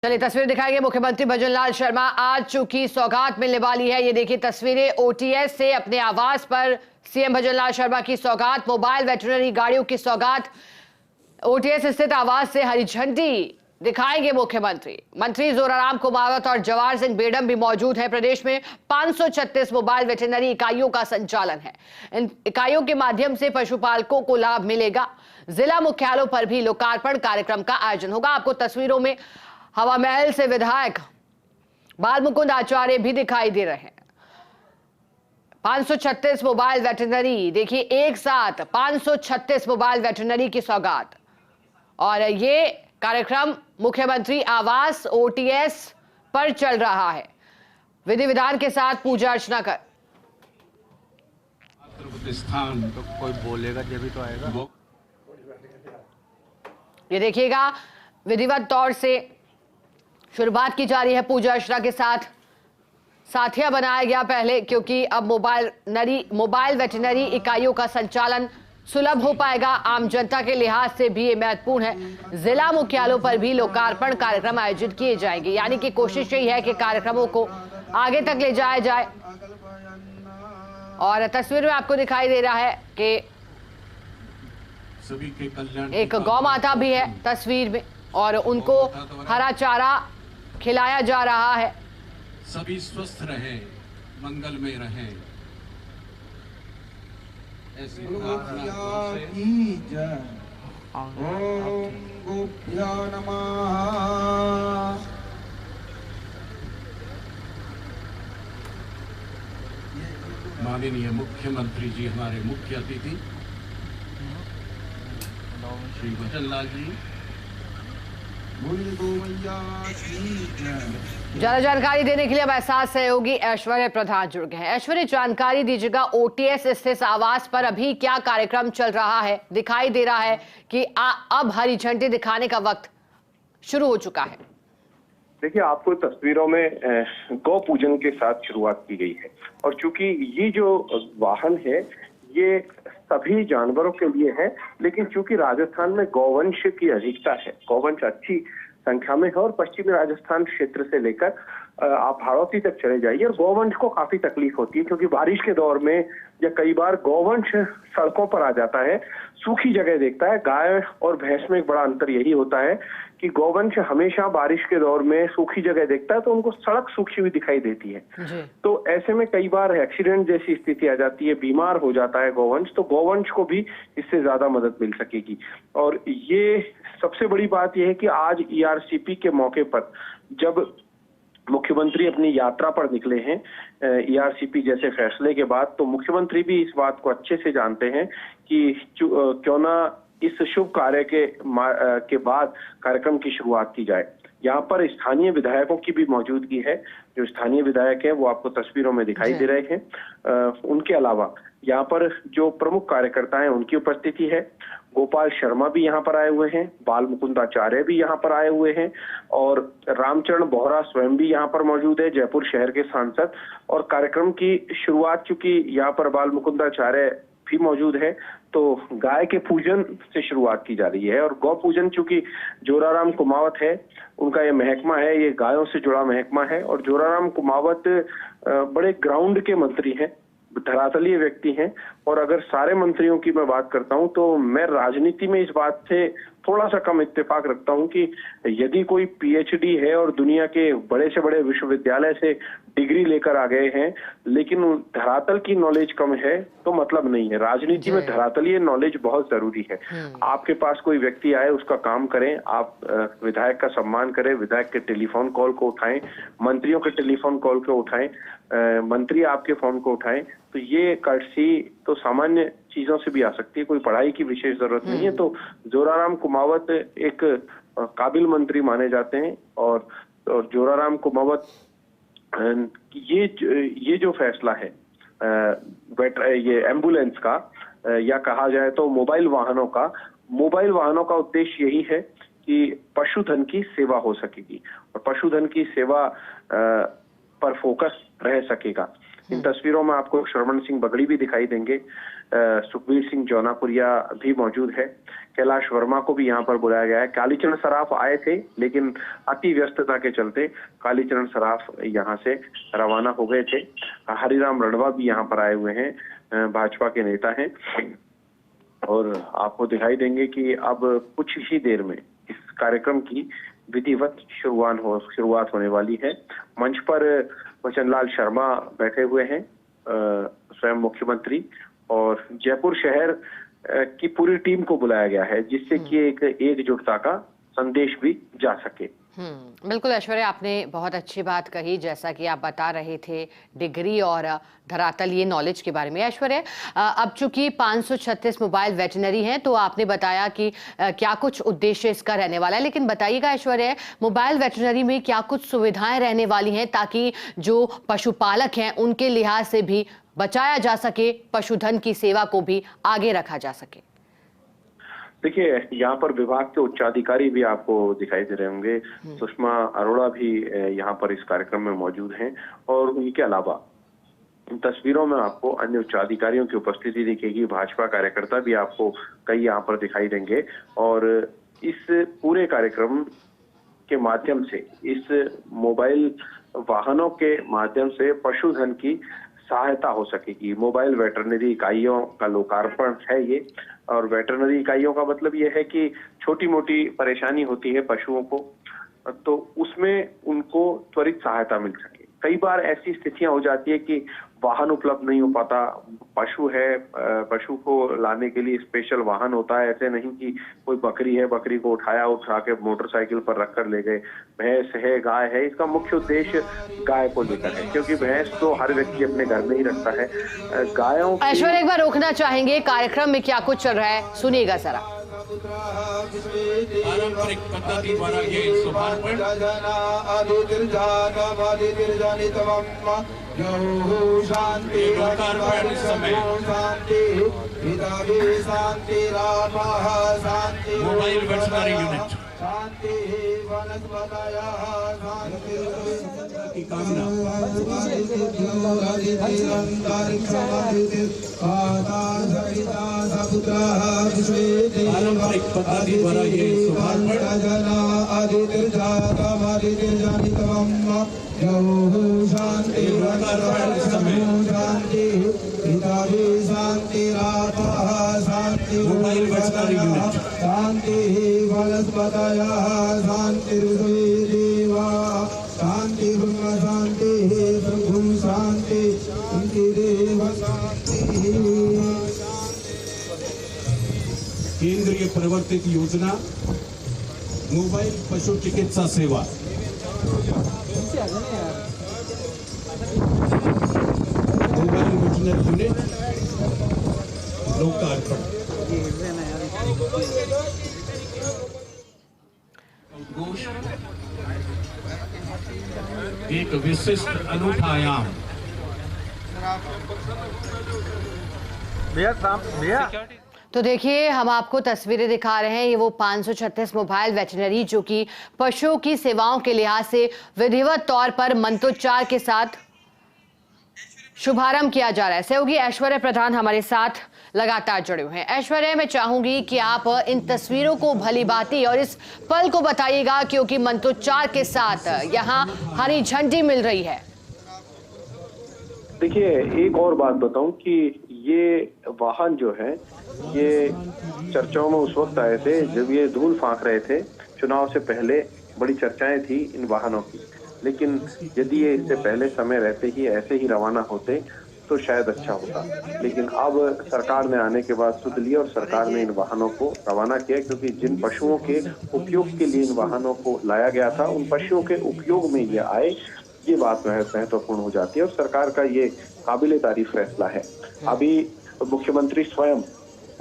चलिए तस्वीर दिखाएंगे। मुख्यमंत्री भजनलाल शर्मा आज चूंकि सौगात मिलने वाली है, ये देखिए तस्वीरें ओटीएस से अपने आवास पर सीएम भजनलाल शर्मा की सौगात, मोबाइल वेटरनरी गाड़ियों की सौगात। ओटीएस स्थित आवास से हरी झंडी दिखाएंगे मुख्यमंत्री। मंत्री जोराराम कुमावत और जवाहर सिंह बेडम भी मौजूद हैं। प्रदेश में 536 मोबाइल वेटरनरी इकाइयों का संचालन है। इन इकाइयों के माध्यम से पशुपालकों को लाभ मिलेगा। जिला मुख्यालयों पर भी लोकार्पण कार्यक्रम का आयोजन होगा। आपको तस्वीरों में हवा महल से विधायक बाल मुकुंद आचार्य भी दिखाई दे रहे हैं। 536 मोबाइल वेटरनरी, देखिए एक साथ 536 मोबाइल वेटरनरी की सौगात। और ये कार्यक्रम मुख्यमंत्री आवास ओटीएस पर चल रहा है। विधि विधान के साथ पूजा अर्चना कर स्थान तो कोई बोलेगा जब भी तो आएगा। ये देखिएगा विधिवत तौर से शुरुआत की जा रही है पूजा अर्चना के साथ। साथिया बनाया गया पहले, क्योंकि अब मोबाइल वेटरनरी इकाइयों का संचालन सुलभ हो पाएगा। आम जनता के लिहाज से भी ये महत्वपूर्ण है। जिला मुख्यालयों पर भी लोकार्पण कार्यक्रम आयोजित किए जाएंगे, यानी कि कोशिश यही है कि कार्यक्रमों को आगे तक ले जाया जाए। और तस्वीर में आपको दिखाई दे रहा है कि सभी के कल्याण एक गौ माता भी है तस्वीर में, और उनको हरा चारा खिलाया जा रहा है। सभी स्वस्थ रहे, मंगल में रहे, ऐसी प्रार्थना की जय। ओम गोभ्यो नमः। माननीय मुख्यमंत्री जी, हमारे मुख्य अतिथि श्री भजनलाल जी, ज्यादा जानकारी देने के लिए अब एहसास सहयोगी ऐश्वर्य प्रधान जुड़ गए हैं। ऐश्वर्य, जानकारी दीजिएगा, ओटीएस स्थित आवास पर अभी क्या कार्यक्रम चल रहा है? दिखाई दे रहा है कि अब हरी झंडी दिखाने का वक्त शुरू हो चुका है। देखिए, आपको तस्वीरों में गौ पूजन के साथ शुरुआत की गई है, और चूंकि ये जो वाहन है ये सभी जानवरों के लिए है, लेकिन चूंकि राजस्थान में गौवंश की अधिकता है, गौवंश अच्छी संख्या में है, और पश्चिमी राजस्थान क्षेत्र से लेकर आप हाड़ौती तक चले जाइए और गौवंश को काफी तकलीफ होती है, क्योंकि बारिश के दौर में या कई बार गौवंश सड़कों पर आ जाता है, सूखी जगह देखता है। गाय और भैंस में एक बड़ा अंतर यही होता है कि गौवंश हमेशा बारिश के दौर में सूखी जगह देखता है, तो उनको सड़क सूखी हुई दिखाई देती है। तो ऐसे में कई बार एक्सीडेंट जैसी स्थिति आ जाती है, बीमार हो जाता है गौवंश, तो गौवंश को भी इससे ज्यादा मदद मिल सकेगी। और ये सबसे बड़ी बात यह है कि आज ईआरसीपी के मौके पर जब मुख्यमंत्री अपनी यात्रा पर निकले हैं ईआरसीपी जैसे फैसले के बाद, तो मुख्यमंत्री भी इस बात को अच्छे से जानते हैं कि क्यों ना इस शुभ कार्य के बाद कार्यक्रम की शुरुआत की जाए। यहाँ पर स्थानीय विधायकों की भी मौजूदगी है। जो स्थानीय विधायक हैं वो आपको तस्वीरों में दिखाई दे रहे हैं। उनके अलावा यहाँ पर जो प्रमुख कार्यकर्ता हैं उनकी उपस्थिति है। गोपाल शर्मा भी यहाँ पर आए हुए हैं, बाल मुकुंद आचार्य भी यहाँ पर आए हुए हैं, और रामचरण बोहरा स्वयं भी यहाँ पर मौजूद है, जयपुर शहर के सांसद। और कार्यक्रम की शुरुआत चूंकि यहाँ पर बाल मुकुंद आचार्य भी मौजूद है, तो गाय के पूजन से शुरुआत की जा रही है। और गौ पूजन चूंकि जोराराम कुमावत है, उनका ये महकमा है, ये गायों से जुड़ा महकमा है। और जोराराम कुमावत बड़े ग्राउंड के मंत्री हैं, धरातलीय व्यक्ति हैं। और अगर सारे मंत्रियों की मैं बात करता हूं तो मैं राजनीति में इस बात से थोड़ा सा कम इत्तेफाक रखता हूं कि यदि कोई पीएचडी है और दुनिया के बड़े से बड़े विश्वविद्यालय से डिग्री लेकर आ गए हैं, लेकिन धरातल की नॉलेज कम है, तो मतलब नहीं है। राजनीति में धरातलीय नॉलेज बहुत जरूरी है। आपके पास कोई व्यक्ति आए, उसका काम करें, आप विधायक का सम्मान करें, विधायक के टेलीफोन कॉल को उठाएं, मंत्रियों के टेलीफोन कॉल को उठाएं, मंत्री आपके फोन को उठाएं, तो ये कर्टसी तो सामान्य चीजों से भी आ सकती है, कोई पढ़ाई की विशेष जरूरत नहीं है। तो जोराराम कुमावत एक काबिल मंत्री माने जाते हैं। और जोराराम कुमावत ये जो फैसला है ये एम्बुलेंस का, या कहा जाए तो मोबाइल वाहनों का उद्देश्य यही है कि पशुधन की सेवा हो सकेगी और पशुधन की सेवा पर फोकस रह सकेगा। इन तस्वीरों में आपको श्रवण सिंह बगड़ी भी दिखाई देंगे, सुखबीर सिंह जौनापुरिया भी मौजूद है, कैलाश वर्मा को भी यहाँ पर बुलाया गया है। कालीचरण सराफ आए थे, लेकिन अति व्यस्तता के चलते कालीचरण सराफ यहाँ से रवाना हो गए थे। हरिराम रणवा भी यहाँ पर आए हुए हैं, भाजपा के नेता हैं, और आपको दिखाई देंगे कि अब कुछ ही देर में इस कार्यक्रम की विधिवत शुरुआत होने वाली है। मंच पर भजनलाल शर्मा बैठे हुए हैं, स्वयं मुख्यमंत्री, और जयपुर शहर की पूरी टीम को बुलाया गया है, जिससे कि एक एकजुटता का संदेश भी जा सके। बिल्कुल ऐश्वर्या, आपने बहुत अच्छी बात कही, जैसा कि आप बता रहे थे डिग्री और धरातल ये नॉलेज के बारे में। ऐश्वर्या, अब चूंकि 536 मोबाइल वेटनरी हैं, तो आपने बताया कि क्या कुछ उद्देश्य इसका रहने वाला है, लेकिन बताइएगा ऐश्वर्या, मोबाइल वेटनरी में क्या कुछ सुविधाएं रहने वाली हैं ताकि जो पशुपालक हैं उनके लिहाज से भी बचाया जा सके, पशुधन की सेवा को भी आगे रखा जा सके? देखिए, यहाँ पर विभाग के उच्चाधिकारी भी आपको दिखाई दे रहे होंगे। सुषमा अरोड़ा भी यहाँ पर इस कार्यक्रम में मौजूद हैं, और उनके अलावा इन तस्वीरों में आपको अन्य उच्चाधिकारियों की उपस्थिति दिखेगी। भाजपा कार्यकर्ता भी आपको कई यहाँ पर दिखाई देंगे, और इस पूरे कार्यक्रम के माध्यम से, इस मोबाइल वाहनों के माध्यम से पशुधन की सहायता हो सकेगी। मोबाइल वेटरनरी इकाइयों का लोकार्पण है ये, और वेटरनरी इकाइयों का मतलब ये है कि छोटी मोटी परेशानी होती है पशुओं को, तो उसमें उनको त्वरित सहायता मिल सके। कई बार ऐसी स्थितियां हो जाती है कि वाहन उपलब्ध नहीं हो पाता, पशु है, पशु को लाने के लिए स्पेशल वाहन होता है। ऐसे नहीं कि कोई बकरी है, बकरी को उठा के मोटरसाइकिल पर रखकर ले गए। भैंस है, गाय है, इसका मुख्य उद्देश्य गाय को लेकर है, क्योंकि भैंस तो हर व्यक्ति अपने घर में ही रखता है। गायों ऐश्वर्या, एक बार रोकना चाहेंगे, कार्यक्रम में क्या कुछ चल रहा है, सुनिएगा जरा। पारंपरिक पद्धति द्वारा ये शुभारंभ लोकार्पण समय मोबाइल वेटरनरी यूनिट की कामना पारंपरिक पद्धति द्वारा ये मोबाइल वेटरनरी यूनिट शांति वनस्पतयः शांतिर्देवा शांति ब्रह्म शांति प्रभुं शांति देव शांति। केंद्रीय प्रवर्तित योजना मोबाइल पशु चिकित्सा सेवा मोबाइल वेटरनरी यूनिट लोकार्पण। उद्घोष एक विशिष्ट अनूठा आयाम। तो देखिए, हम आपको तस्वीरें दिखा रहे हैं, ये वो 536 मोबाइल वेटरनरी जो कि पशुओं की सेवाओं के लिहाज से विधिवत तौर पर मंत्रोच्चार के साथ शुभारंभ किया जा रहा है। सहयोगी ऐश्वर्या प्रधान हमारे साथ लगातार जुड़े हुए हैं। ऐश्वर्या, मैं चाहूंगी कि आप इन तस्वीरों को भली भांति और इस पल को बताइएगा, क्योंकि मंत्रोच्चार के साथ यहाँ हरी झंडी मिल रही है। देखिए, एक और बात बताऊं कि ये वाहन जो है, ये चर्चाओं में उस वक्त आए थे जब ये धूल फांक रहे थे। चुनाव से पहले बड़ी चर्चाएं थी इन वाहनों की, लेकिन यदि ये इससे पहले समय रहते ही ऐसे ही रवाना होते तो शायद अच्छा होता। लेकिन अब सरकार ने आने के बाद सुध ली और सरकार ने इन वाहनों को रवाना किया, क्योंकि जिन पशुओं के उपयोग के लिए इन वाहनों को लाया गया था, उन पशुओं के उपयोग में ये आए, ये बात महत्वपूर्ण हो जाती है, और सरकार का ये काबिले तारीफ फैसला है। अभी मुख्यमंत्री स्वयं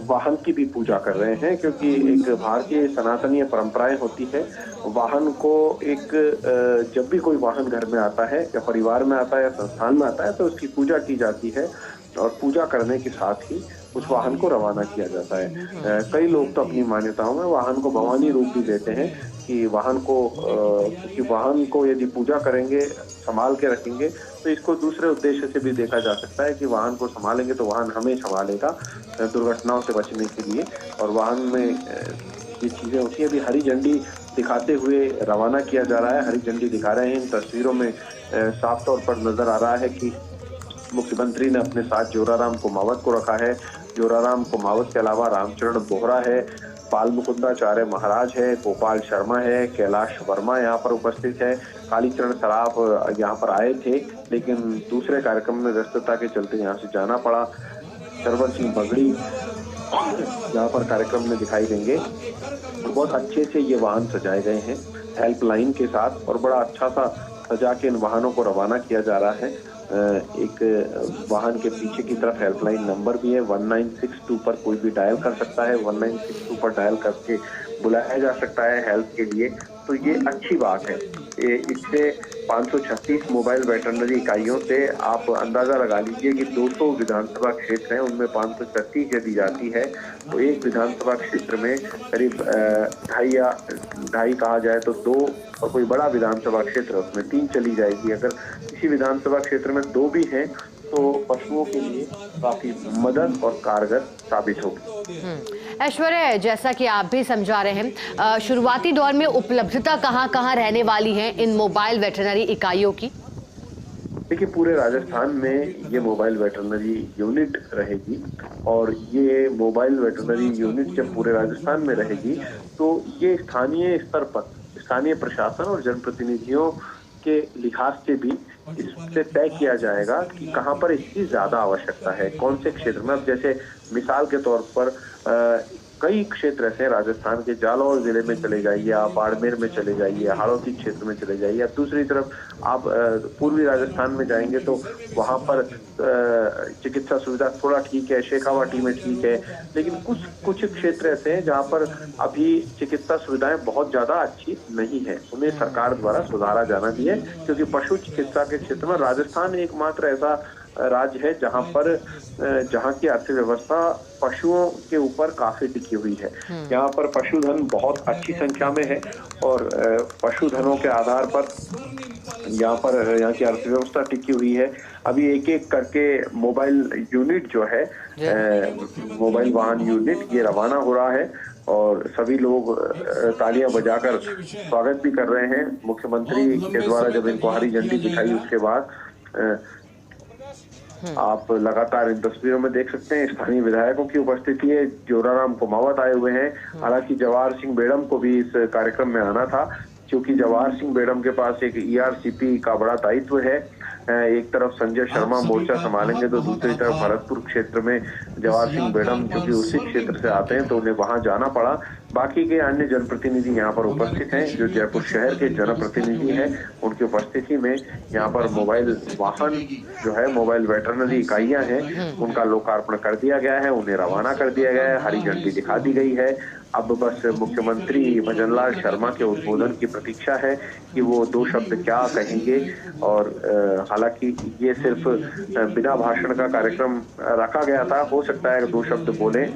वाहन की भी पूजा कर रहे हैं, क्योंकि एक भारतीय सनातनीय परंपराएं होती है। वाहन को एक जब भी कोई वाहन घर में आता है या परिवार में आता है या संस्थान में आता है, तो उसकी पूजा की जाती है, और पूजा करने के साथ ही उस वाहन को रवाना किया जाता है। कई लोग तो अपनी मान्यताओं में वाहन को भवानी रूप भी देते हैं कि वाहन को क्योंकि वाहन को यदि पूजा करेंगे, संभाल के रखेंगे, तो इसको दूसरे उद्देश्य से भी देखा जा सकता है कि वाहन को संभालेंगे तो वाहन हमें संभालेगा दुर्घटनाओं से बचने के लिए। और वाहन में ये चीजें होती है। अभी हरी झंडी दिखाते हुए रवाना किया जा रहा है, हरी झंडी दिखा रहे हैं। इन तस्वीरों में साफ तौर पर नजर आ रहा है कि मुख्यमंत्री ने अपने साथ जोराराम कुमावत को रखा है। जोराराम कुमावत के अलावा रामचरण बोहरा है, बाल मुकुंदाचार्य महाराज है, गोपाल शर्मा है, कैलाश वर्मा यहाँ पर उपस्थित है। कालीचरण सराफ यहाँ पर आए थे, लेकिन दूसरे कार्यक्रम में व्यस्तता के चलते यहाँ से जाना पड़ा। सरवर सिंह बगड़ी यहाँ पर कार्यक्रम में दिखाई देंगे। बहुत अच्छे से ये वाहन सजाए गए हैं हेल्पलाइन के साथ, और बड़ा अच्छा सा सजा के इन वाहनों को रवाना किया जा रहा है। एक वाहन के पीछे की तरफ हेल्पलाइन नंबर भी है, 1962 पर कोई भी डायल कर सकता है। 1962 पर डायल करके बुलाया जा सकता है हेल्प के लिए, तो ये अच्छी बात है। इससे 536 मोबाइल वेटरनरी इकाइयों से आप अंदाजा लगा लीजिए कि 200 विधानसभा क्षेत्र हैं, उनमें 536 यदि जाती है तो एक विधानसभा क्षेत्र में करीब ढाई कहा जाए तो 2, और कोई बड़ा विधानसभा क्षेत्र उसमें 3 चली जाएगी। अगर किसी विधानसभा क्षेत्र में 2 भी हैं तो पशुओं के लिए काफी मदद और कारगर साबित होगी। ऐश्वर्या, जैसा कि आप भी समझा रहे हैं, शुरुआती दौर में उपलब्धता कहाँ रहने वाली है इन मोबाइल वेटरनरी इकाइयों की? देखिए, पूरे राजस्थान में ये मोबाइल वेटरनरी यूनिट रहेगी, और ये मोबाइल वेटरनरी यूनिट जब पूरे राजस्थान में रहेगी तो ये स्थानीय स्तर पर स्थानीय प्रशासन और जनप्रतिनिधियों के लिहाज से भी इससे तय किया जाएगा कि कहाँ पर इसकी ज्यादा आवश्यकता है, कौन से क्षेत्र में। अब जैसे मिसाल के तौर पर कई क्षेत्र ऐसे राजस्थान के, जालौर जिले में चले जाइए आप, बाड़मेर में चले जाइए, हाड़ौती क्षेत्र में चले जाइए, आप दूसरी तरफ आप पूर्वी राजस्थान में जाएंगे तो वहां पर चिकित्सा सुविधा थोड़ा ठीक है, शेखावाटी में ठीक है, लेकिन कुछ क्षेत्र ऐसे हैं जहां पर अभी चिकित्सा सुविधाएं बहुत ज्यादा अच्छी नहीं है। उन्हें सरकार द्वारा सुधारा जाना भी है, क्योंकि पशु चिकित्सा के क्षेत्र में राजस्थान एकमात्र ऐसा राज्य है जहां की अर्थव्यवस्था पशुओं के ऊपर काफी टिकी हुई है। यहाँ पर पशुधन बहुत अच्छी संख्या में है, और पशुधनों के आधार पर यहाँ की अर्थव्यवस्था टिकी हुई है। अभी एक एक करके मोबाइल यूनिट जो है, मोबाइल वाहन यूनिट, ये रवाना हो रहा है, और सभी लोग तालियां बजाकर स्वागत भी कर रहे हैं। मुख्यमंत्री के द्वारा जब इनको हरी झंडी दिखाई उसके बाद आप लगातार इन तस्वीरों में देख सकते हैं स्थानीय विधायकों की उपस्थिति है। जोराराम कुमावत आए हुए हैं। हालांकि जवाहर सिंह बेड़म को भी इस कार्यक्रम में आना था, क्योंकि जवाहर सिंह बेड़म के पास एक ERCP का बड़ा दायित्व है। एक तरफ संजय शर्मा मोर्चा संभालेंगे तो दूसरी तरफ भरतपुर क्षेत्र में जवाहर सिंह बेड़म जो कि उसी क्षेत्र से आते हैं तो उन्हें वहां जाना पड़ा। बाकी के अन्य जनप्रतिनिधि यहाँ पर उपस्थित हैं, जो जयपुर शहर के जनप्रतिनिधि हैं, उनकी उपस्थिति में यहाँ पर मोबाइल वाहन जो है, मोबाइल वेटरनरी इकाइयां हैं, उनका लोकार्पण कर दिया गया है, उन्हें रवाना कर दिया गया है, हरी झंडी दिखा दी गई है। अब बस मुख्यमंत्री भजनलाल शर्मा के उद्बोधन की प्रतीक्षा है कि वो 2 शब्द क्या कहेंगे। और हालांकि ये सिर्फ बिना भाषण का कार्यक्रम रखा गया था, हो सकता है 2 शब्द बोलें,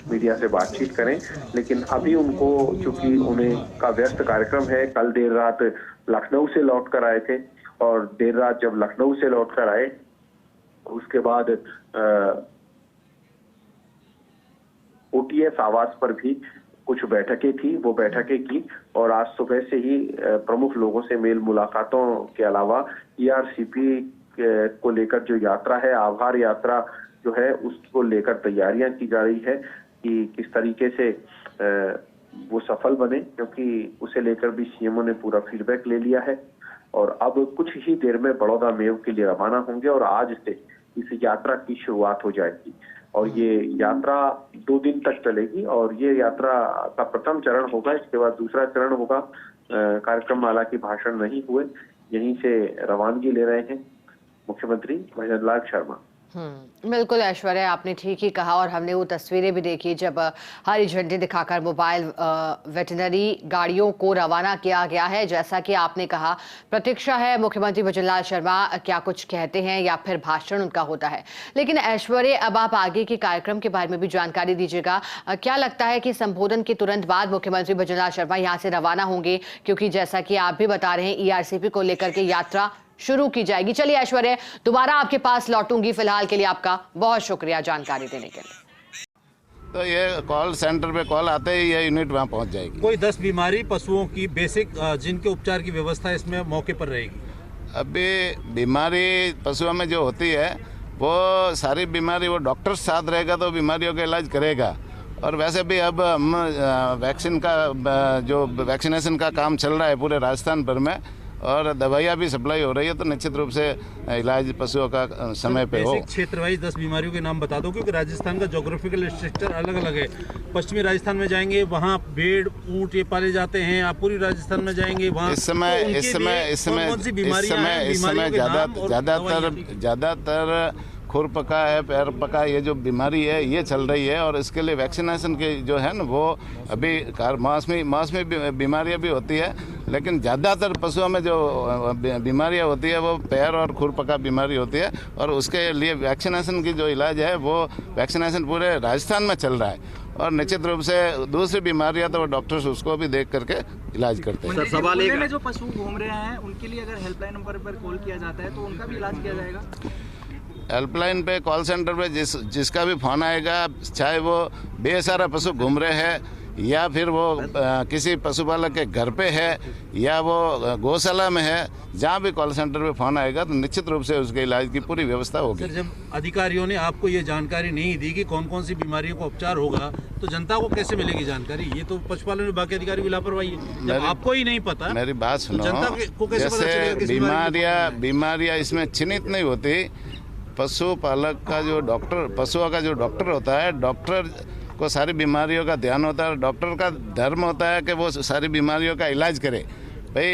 मीडिया से बातचीत करें, लेकिन अभी उनको, चूंकि उन्हें का व्यस्त कार्यक्रम है, कल देर रात लखनऊ से लौट कर आए थे, और देर रात जब लखनऊ से लौट कर आए उसके बाद OTS आवास पर भी कुछ बैठकें थी, वो बैठकें की, और आज सुबह से ही प्रमुख लोगों से मेल मुलाकातों के अलावा ERCP को लेकर जो यात्रा है, आभार यात्रा जो है, उसको लेकर तैयारियां की जा रही है कि किस तरीके से वो सफल बने, क्योंकि उसे लेकर भी CMO ने पूरा फीडबैक ले लिया है। और अब कुछ ही देर में बड़ौदा मेव के लिए रवाना होंगे, और आज से इस यात्रा की शुरुआत हो जाएगी, और ये यात्रा 2 दिन तक चलेगी। और ये यात्रा का प्रथम चरण होगा, इसके बाद दूसरा चरण होगा। कार्यक्रम में हालांकि भाषण नहीं हुए, यहीं से रवानगी ले रहे हैं मुख्यमंत्री भजनलाल शर्मा। बिल्कुल ऐश्वर्या, आपने ठीक ही कहा और हमने वो तस्वीरें भी देखी जब हरी झंडी दिखाकर मोबाइल वेटरनरी गाड़ियों को रवाना किया गया है। जैसा कि आपने कहा, प्रतीक्षा है मुख्यमंत्री भजनलाल शर्मा क्या कुछ कहते हैं या फिर भाषण उनका होता है। लेकिन ऐश्वर्या, अब आप आगे के कार्यक्रम के बारे में भी जानकारी दीजिएगा। क्या लगता है कि संबोधन के तुरंत बाद मुख्यमंत्री भजनलाल शर्मा यहाँ से रवाना होंगे, क्योंकि जैसा कि आप भी बता रहे हैं ERCP को लेकर के यात्रा शुरू की जाएगी। चलिए ऐश्वर्या, दोबारा आपके पास लौटूंगी। फिलहाल के लिए आपका बहुत शुक्रिया जानकारी देने के लिए। तो ये कॉल सेंटर पे कॉल आते ही ये यूनिट वहाँ पहुँच जाएगी। कोई 10 बीमारी पशुओं की बेसिक जिनके उपचार की व्यवस्था इसमें मौके पर रहेगी। अभी बीमारी पशुओं में जो होती है वो सारी बीमारी वो डॉक्टर साथ रहेगा तो बीमारियों का इलाज करेगा। और वैसे भी अब हम वैक्सीन का जो वैक्सीनेशन का काम चल रहा है पूरे राजस्थान भर में, और दवाइयाँ भी सप्लाई हो रही है, तो निश्चित रूप से इलाज पशुओं का समय पे हो। क्षेत्र वाइज 10 बीमारियों के नाम बता दो, क्योंकि राजस्थान का ज्योग्राफिकल स्ट्रक्चर अलग अलग है। पश्चिमी राजस्थान में जाएंगे वहाँ भेड़ ऊँट ये पाले जाते हैं, आप पूरी राजस्थान में जाएंगे वहाँ इस समय ज़्यादातर खुरपका है, पैर पका, ये जो बीमारी है ये चल रही है। और इसके लिए वैक्सीनेशन के जो है ना वो अभी मौसमी बीमारियां भी होती है, लेकिन ज़्यादातर पशुओं में जो बीमारियां होती है वो पैर और खुरपका बीमारी होती है। और उसके लिए वैक्सीनेशन की जो इलाज है वो वैक्सीनेशन पूरे राजस्थान में चल रहा है। और निश्चित रूप से दूसरी बीमारियां तो डॉक्टर्स उसको भी देख करके इलाज करते हैं। सर, सवाल एक में जो पशु घूम रहे हैं उनके लिए अगर हेल्पलाइन नंबर पर कॉल किया जाता है तो उनका भी इलाज किया जाएगा। हेल्पलाइन पे कॉल सेंटर पे जिसका भी फोन आएगा, चाहे वो बेसहारा पशु घूम रहे हैं या फिर वो किसी पशुपालक के घर पे है या वो गौशाला में है, जहाँ भी कॉल सेंटर पे फोन आएगा तो निश्चित रूप से उसके इलाज की पूरी व्यवस्था होगी। सर, जब अधिकारियों ने आपको ये जानकारी नहीं दी कि कौन कौन सी बीमारियों का उपचार होगा, तो जनता को कैसे मिलेगी जानकारी? ये तो पशुपालन विभाग के अधिकारी की लापरवाही है। जब आपको ही नहीं पता, मेरी बात सुनो, तो जनता को कैसे पता चलेगा किस बीमारियां इसमें चिन्हित नहीं होती। पशुपालक का जो डॉक्टर, पशुओं का जो डॉक्टर होता है, डॉक्टर को सारी बीमारियों का ध्यान होता है। डॉक्टर का धर्म होता है कि वो सारी बीमारियों का इलाज करे। भाई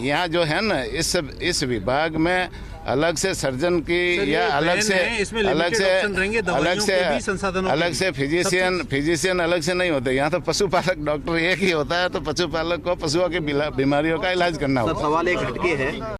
यहाँ जो है ना इस विभाग में अलग से सर्जन की या अलग से फिजिशियन अलग से नहीं होते। यहाँ तो पशुपालक डॉक्टर एक ही होता है, तो पशुपालक को पशुओं की बीमारियों का इलाज करना होता है। सवाल एक हटके है